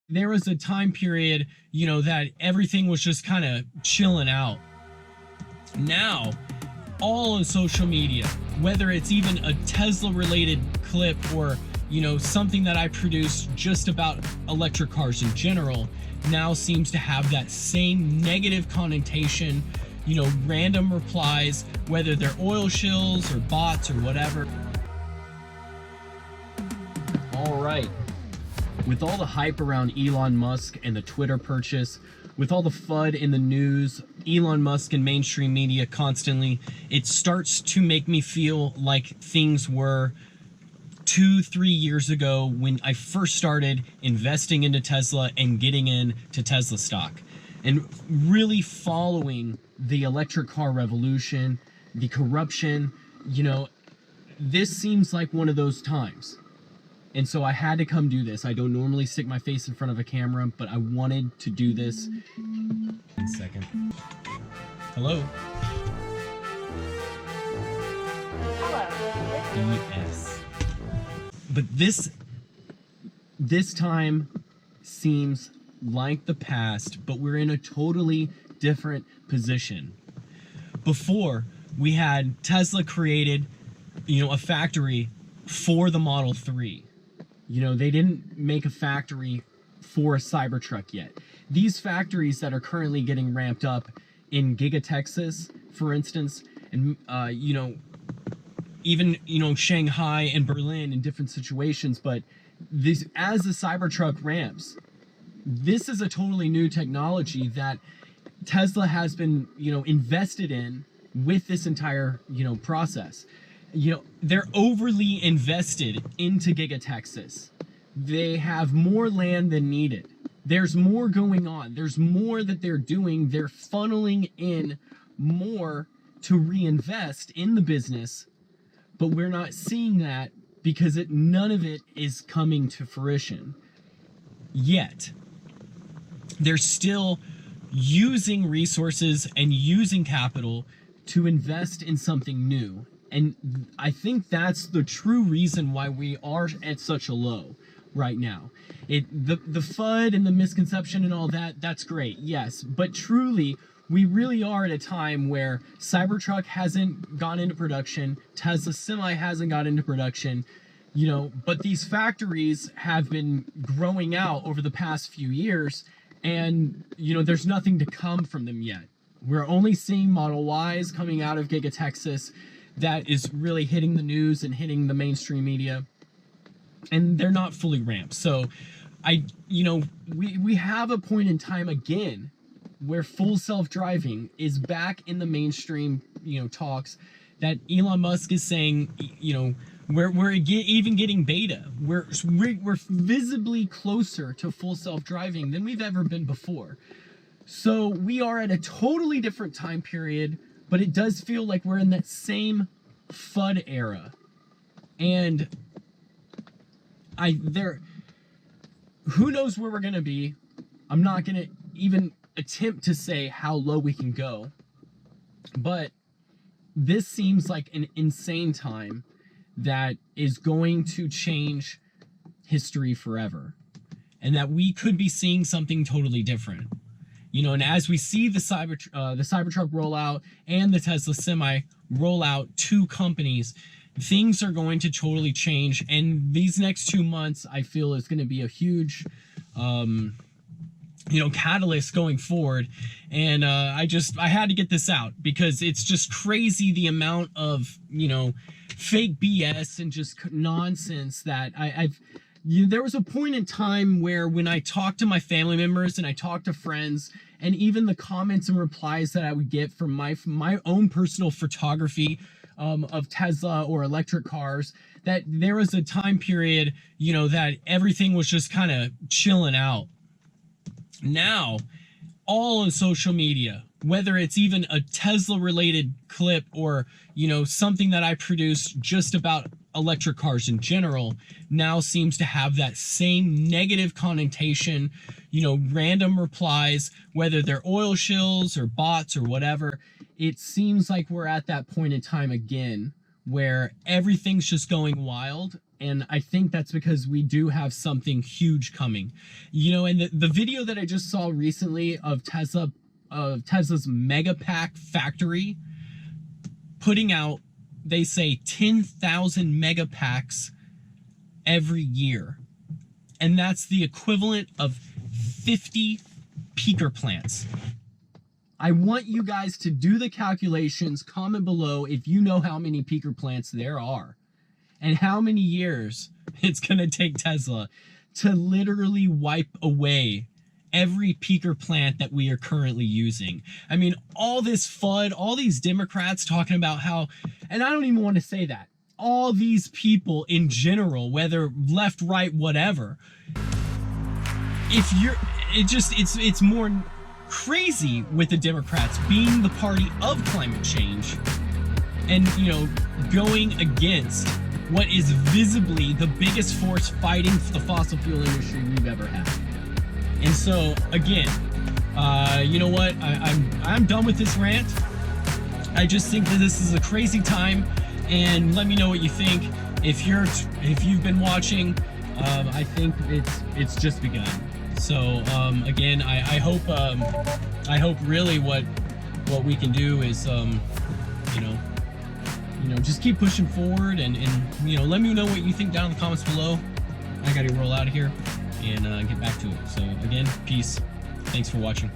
there was a time period, that everything was just kind of chilling out. Now, all on social media, whether it's even a Tesla related clip or, something that I produce just about electric cars in general, now seems to have that same negative connotation, random replies, whether they're oil shills or bots or whatever. All right. With all the hype around Elon Musk and the Twitter purchase, with all the FUD in the news, Elon Musk and mainstream media constantly, it starts to make me feel like things were 2-3 years ago when I first started investing into Tesla and getting into Tesla stock and really following the electric car revolution, the corruption. This seems like one of those times. And so I had to come do this. I don't normally stick my face in front of a camera, but I wanted to do this. 1 second. Hello? Hello. BS. But this time seems like the past, but we're in a totally different position. Before, we had Tesla created, a factory for the Model 3. They didn't make a factory for a Cybertruck yet. These factories that are currently getting ramped up in Giga Texas, for instance, and even Shanghai and Berlin in different situations, but this, as the Cybertruck ramps, this is a totally new technology that Tesla has been invested in with this entire process. They're overly invested into Giga Texas. They have more land than needed. There's more going on. There's more that they're doing. They're funneling in more to reinvest in the business, but we're not seeing that because none of it is coming to fruition yet. They're still using resources and using capital to invest in something new. And I think that's the true reason why we are at such a low right now. The FUD and the misconception and all that, that's great, yes. But truly, we really are at a time where Cybertruck hasn't gone into production, Tesla Semi hasn't got into production, but these factories have been growing out over the past few years, and, there's nothing to come from them yet. We're only seeing Model Ys coming out of Giga Texas that is really hitting the news and hitting the mainstream media, and they're not fully ramped. So we have a point in time again where full self-driving is back in the mainstream talks, that Elon Musk is saying we're even getting beta. We're visibly closer to full self-driving than we've ever been before. So we are at a totally different time period, but it does feel like we're in that same FUD era. And who knows where we're gonna be. I'm not gonna even attempt to say how low we can go, but this seems like an insane time that is going to change history forever, and that we could be seeing something totally different. And as we see the Cybertruck rollout and the Tesla Semi rollout, two companies, things are going to totally change. And these next 2 months, I feel, is going to be a huge, catalyst going forward. And I had to get this out because it's just crazy the amount of, fake BS and just nonsense that there was a point in time where when I talked to my family members and I talked to friends, and even the comments and replies that I would get from my own personal photography of Tesla or electric cars, that there was a time period, that everything was just kind of chilling out. Now, all on social media, whether it's even a Tesla related clip or, something that I produce just about electric cars in general, now seems to have that same negative connotation, random replies, whether they're oil shills or bots or whatever. It seems like we're at that point in time again where everything's just going wild, And I think that's because we do have something huge coming. You know, and the video that I just saw recently of Tesla's Mega Pack factory putting out, they say 10,000 mega packs every year. And that's the equivalent of 50 peaker plants. I want you guys to do the calculations. Comment below if you know how many peaker plants there are and how many years it's going to take Tesla to literally wipe away every peaker plant that we are currently using. I mean, all this FUD, all these Democrats talking about how, and I don't even want to say that, all these people in general, whether left, right, whatever, if you're, it's more crazy with the Democrats being the party of climate change and, you know, going against what is visibly the biggest force fighting the fossil fuel industry we've ever had. And so, again, you know what? I'm done with this rant. I just think that this is a crazy time, and let me know what you think. If you've been watching, I think it's just begun. So again, I hope really what we can do is you know, just keep pushing forward, and you know, let me know what you think down in the comments below. I gotta roll out of here and get back to it. So again, peace. Thanks for watching.